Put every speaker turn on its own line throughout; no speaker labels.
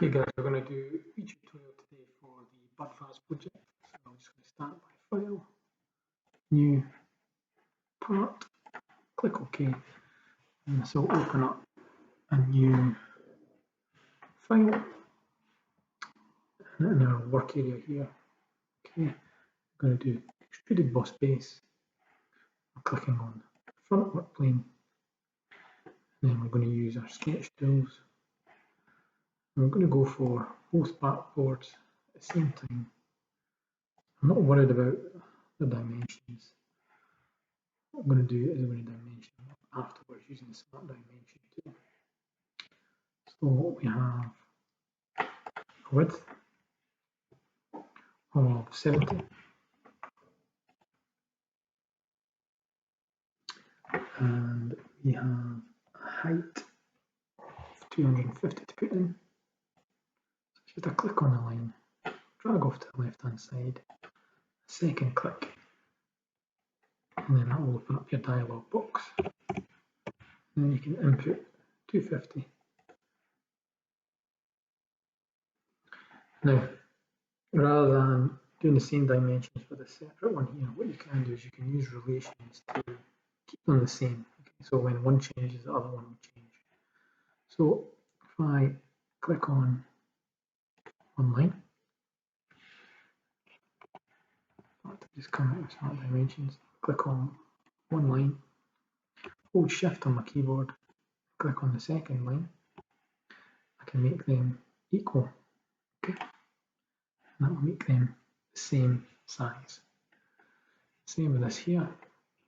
Okay guys, we're going to do a tutorial today for the vase project. So I'm just going to start by File, New, Part, click OK, and this will open up a new file in our work area here. Okay, I'm going to do extruded boss base. I'm clicking on front work plane, and then we're going to use our sketch tools. And we're going to go for both backboards at the same time. I'm not worried about the dimensions. What I'm going to do is I'm going to dimension afterwards using the Smart Dimension tool. So we have a width of 70 and we have a height of 250 to put in. So just a click on the line, drag off to the left hand side, a second click, and then that will open up your dialog box. And then you can input 250. Now, rather than doing the same dimensions for the separate one here, what you can do is you can use relations to keep them the same. Okay, so when one changes, the other one will change. So if I click on one line, just come out of Smart Dimensions, click on one line, hold Shift on my keyboard, click on the second line, I can make them equal. Okay, and that will make them the same size. Same with this here.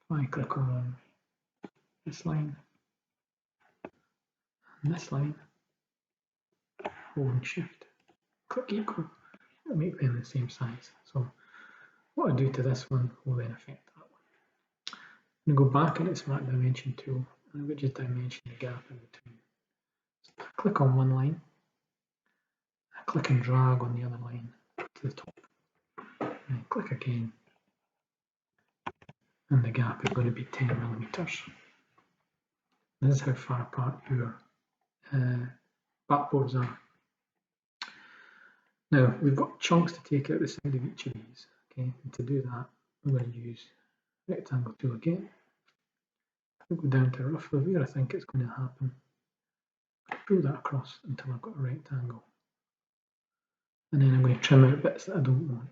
If I click on this line and this line, holding Shift, click equal, it'll make them the same size. So what I do to this one will then affect that one. I'm going to go back into the Smart Dimension tool and I'm going to just dimension the gap in between. So I click on one line, I click and drag on the other line to the top, and then click again, and the gap is going to be 10 millimeters. This is how far apart your backboards are. Now we've got chunks to take out the side of each of these. Okay, and to do that, I'm going to use rectangle tool again. I'll go down to roughly where I think it's going to happen. Pull that across until I've got a rectangle. And then I'm going to trim out bits that I don't want.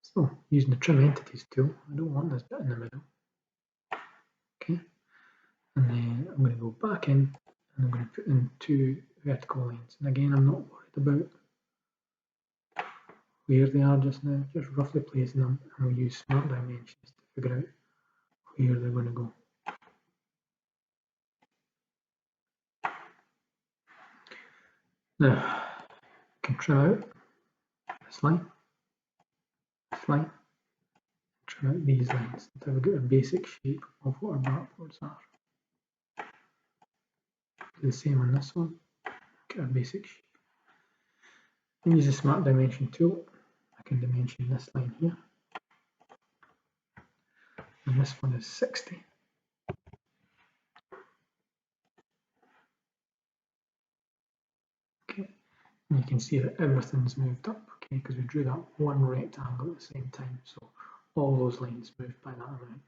So using the Trim Entities tool, I don't want this bit in the middle. Okay, and then I'm going to go back in and I'm going to put in two vertical lines. And again, I'm not worried about where they are just now, just roughly placing them, and we'll use Smart Dimensions to figure out where they're going to go. Now, I can trim out this line, trim out these lines until we get a basic shape of what our backboards are. Do the same on this one, get a basic shape. And use the Smart Dimension tool, I can dimension this line here. And this one is 60. Okay, and you can see that everything's moved up, okay, because we drew that one rectangle at the same time, so all those lines moved by that amount.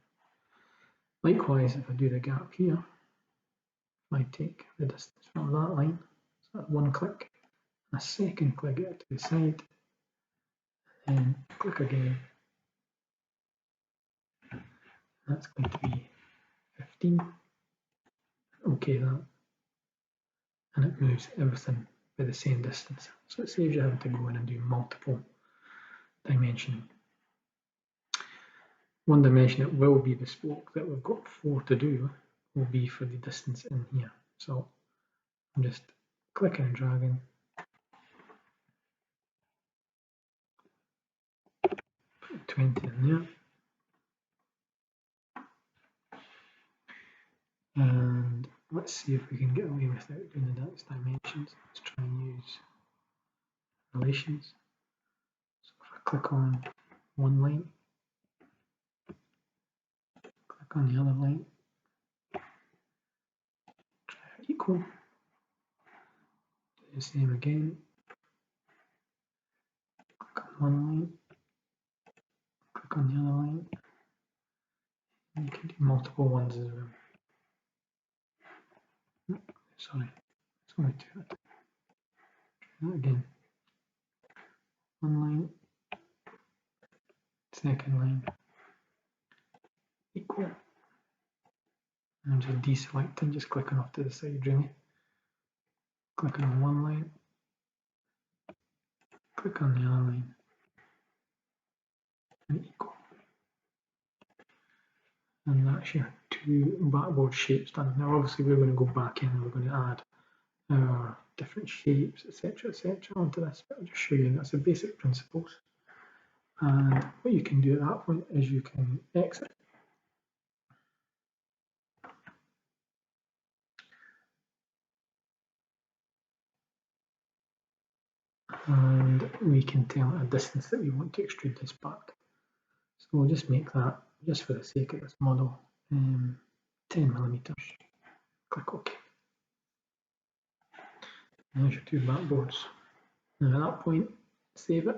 Likewise, if I do the gap here, if I take the distance from that line, so that one click, a second click it to the side, and then click again, that's going to be 15. Okay, that, and it moves everything by the same distance. So it saves you having to go in and do multiple dimensioning. One dimension that will be bespoke, that we've got 4 to do, will be for the distance in here. So I'm just clicking and dragging. Put 20 in there. And let's see if we can get away without doing the next dimensions. Let's try and use relations. So if I click on one line, click on the other line, try equal, the same again. Click on one line, click on the other line. And you can do multiple ones as well. Sorry, it's only two at a time. Try that again. One line, second line, equal. And I'm just deselecting, just clicking off to the side really. Clicking on one line, click on the other line, and equal. And that's your two backboard shapes done. Now obviously we're going to go back in and we're going to add our different shapes, etc., onto this, but I'll just show you that's the basic principles. And what you can do at that point is you can exit. And we can tell a distance that we want to extrude this back. So we'll just make that, just for the sake of this model, 10 millimeters. Click OK. And there's your two backboards. Now at that point, save it.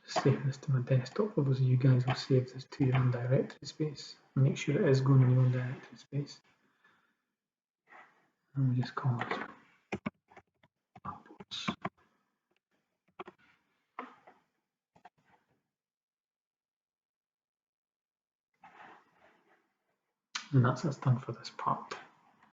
Just save this to my desktop. For those of you guys will save this to your own directory space. Make sure it is going in your own directory space. And we'll just call it backboards. And that's us done for this part.